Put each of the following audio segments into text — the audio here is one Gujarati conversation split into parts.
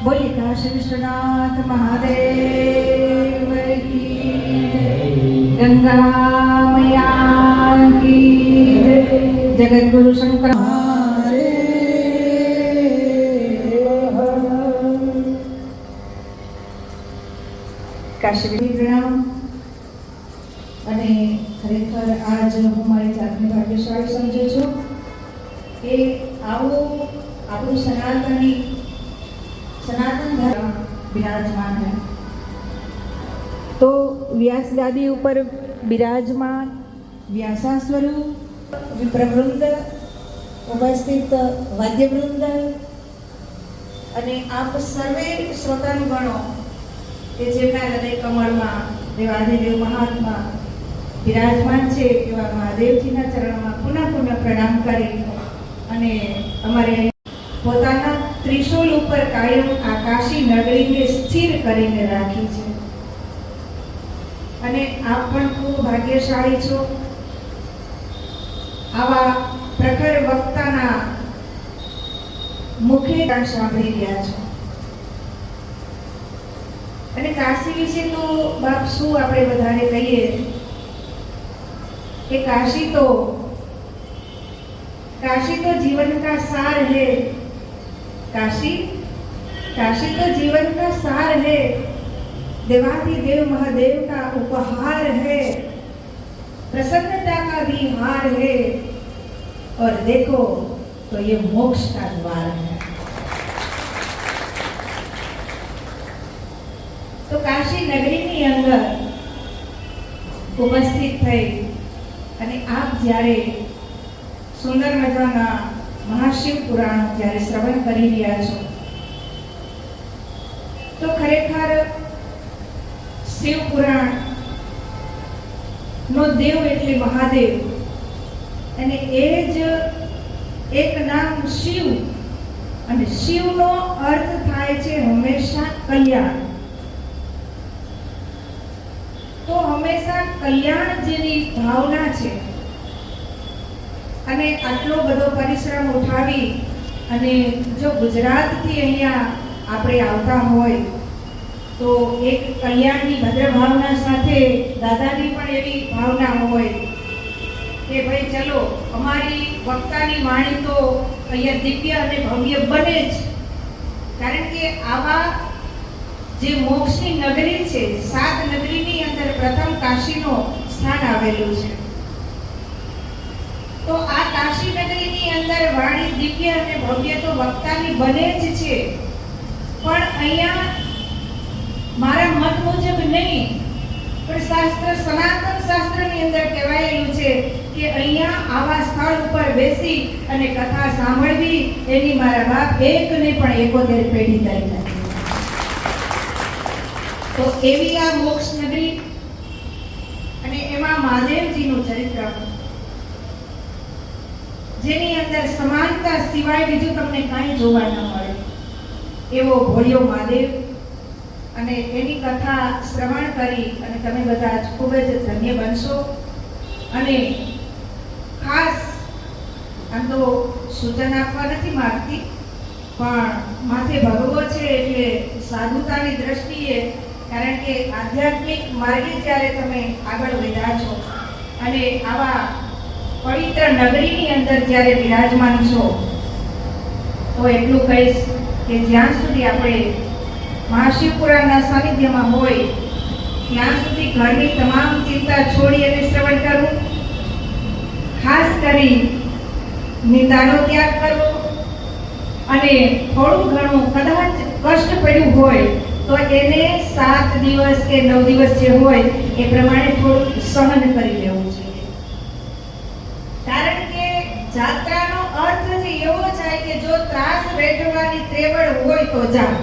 बोलिए काशी विश्वनाथ महादेव की जय, गंगा मैया की जय, जगत गुरु शंकर કાશી પ્રણામ. અને ખરેખર આજ હું મારી જાતને ભાગ્યશાળી સમજુ છું કે આવું આપણું સનાતન ધર્મ બિરાજમાન है. તો વ્યાસ ગાદી ઉપર બિરાજમાન વ્યાસા સ્વરૂપ વિપ્રવૃંદ, ઉપસ્થિત વાદ્યવૃંદ અને આપ સર્વે શ્રોતાનુગણો કે જેમના હૃદય કમળમાં દેવાધિદેવ મહાત્મા બિરાજમાન છે એવા મહાદેવજીના ચરણોમાં પુનઃ પ્રણામ કરી અને અમારે પોતાના ત્રિશૂલ ઉપર કાયમ આ કાશી નગરીને સ્થિર કરીને રાખી છે. અને આપ પણ ખૂબ ભાગ્યશાળી છો, આવા પ્રખર વક્તાના મુખે સાંભળી રહ્યા છો. અને કાશી વિશે તો બાપ શું આપણે વધારે કહીએ કે काशी तो जीवन का सार है. काशी तो जीवन का सार है, देवाधिदेव महादेव का उपहार है, प्रसन्नता का भी हार है, और देखो तो ये मोक्ष का द्वार है. तो काशी नगरी ની અંદર ઉપસ્થિત થઈ અને આપ જ્યારે સુંદર મજાના મહાશિવ પુરાણ જ્યારે શ્રવણ કરી રહ્યા છો તો ખરેખર શિવ પુરાણ નો દેવ એટલે મહાદેવ અને એ જ એક નામ શિવ, અને શિવનો અર્થ થાય છે હંમેશા કલ્યાણ. તો હંમેશા કલ્યાણ જેવી ભાવના છે. અને આટલો બધો પરિશ્રમ ઉઠાવી અને જો ગુજરાતથી અહીંયા આપણે આવતા હોય તો એક કલ્યાણની ભદ્ર ભાવના સાથે દાદાની પણ એવી ભાવના હોય કે ભાઈ ચલો અમારી વક્તાની વાણી તો અહીંયા દિવ્ય અને ભવ્ય બને જ, કારણ કે આવા જે મોક્ષની નગરી છે, 7 નગરીની અંદર પ્રથમ કાશીનો સ્થાન આવેલું છે. તો આ કાશી નગરીની અંદર વાણી દિવ્ય અને ભવ્ય તો વક્તાની બને જ છે, પણ અહીંયા મારા મત મુજબ નહીં પણ શાસ્ત્ર, સનાતન શાસ્ત્રની અંદર કહેવાયેલું છે કે અહીંયા આવા સ્થળ ઉપર બેસી અને કથા સાંભળવી એની મારા બાપ એક ને પણ 71 પેઢી થઈ નથી. તો એવી આ મોક્ષ નગરી અને એમાં મહાદેવજીનું ચરિત્ર જેની અંદર સમાનતા સિવાય બીજું તમને કાંઈ જોવા ન મળે એવો ભોળિયો મહાદેવ, અને એની કથા શ્રવણ કરી અને તમે બધા ખૂબ જ ધન્ય બનશો. અને ખાસ આમ તો સૂચન આપવા નથી માંગતી, પણ માથે ભગવો છે એટલે સાધુતાની દ્રષ્ટિએ, કારણ કે આધ્યાત્મિક માર્ગે જ્યારે તમે આગળ વધ્યા છો અને આવા પવિત્ર નગરીની અંદર જ્યારે બિરાજમાન છો તો એટલું કહીશ કે જ્યાં સુધી આપણે મહાશિવપુરાણના સાનિધ્યમાં હોય ત્યાં સુધી ઘરની તમામ ચિંતા છોડી અને શ્રવણ કરવું, ખાસ કરી નિંદાનો ત્યાગ કરવો, અને થોડું ઘણું કદાચ કષ્ટ પડ્યું હોય તો એને 7 દિવસ કે 9 દિવસ જે હોય એ પ્રમાણે થોડું સહન કરી લેવું જોઈએ. કારણ કે જાત્રાનો અર્થ જ એવો થાય કે જો ત્રાસ વેઠવાની ત્રેવડ હોય તો જા.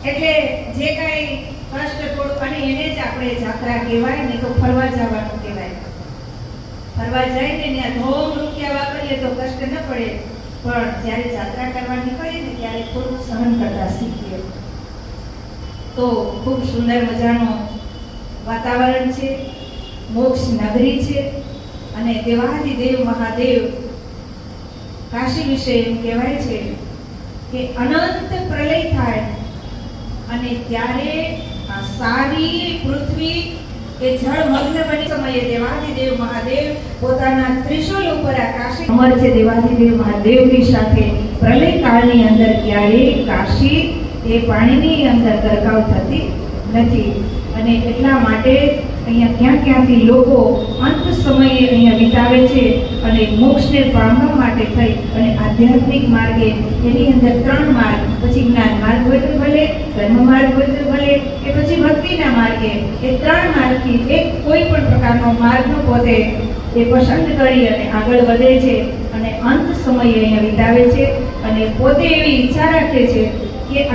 એટલે જે કઈ કષ્ટ થોડું, અને એને જ આપણે જાત્રા કહેવાય ને તો ફરવા જવાનું કહેવાય. ફરવા જઈને ત્યાં ધોમ રૂપિયા વાપરીએ તો કષ્ટ ન પડે, પણ જ્યારે જાત્રા કરવા નીકળીએ ને ત્યારે થોડું સહન કરતા શીખીએ. તો ખૂબ સુંદર મજાનું વાતાવરણ છે, મોક્ષ નગરી છે, અને દેવાધિદેવ મહાદેવ કાશી વિશે એમ કહેવાય છે કે અનંત પ્રલય થાય અને ત્યારે આ સારી પૃથ્વી એ જળમગ્ન બની સમયે દેવાધિદેવ મહાદેવ પોતાના ત્રિશૂલ ઉપર આકાશી અમર છે. દેવાધિદેવ મહાદેવની સાથે પ્રલય કાળની અંદર ક્યારેય કાશી એ પાણીની અંદર ગરકાવ થતી નથી. અને એટલા માટે અહીંયા ક્યાંથી લોકો અંત સમયે અહીંયા વિતાવે છે અને મોક્ષને પામવા માટે થઈ અને આધ્યાત્મિક માર્ગે એની અંદર 3 માર્ગ, પછી જ્ઞાન માર્ગ હોય તો ભલે, કર્મ માર્ગ હોય તો ભલે, કે પછી ભક્તિના માર્ગે, એ 3 માર્ગથી એક કોઈ પણ પ્રકારનો માર્ગનો પોતે એ પસંદ કરી અને આગળ વધે છે અને અંત સમયે અહીંયા વિતાવે છે અને પોતે એવી ઈચ્છા રાખે છે કે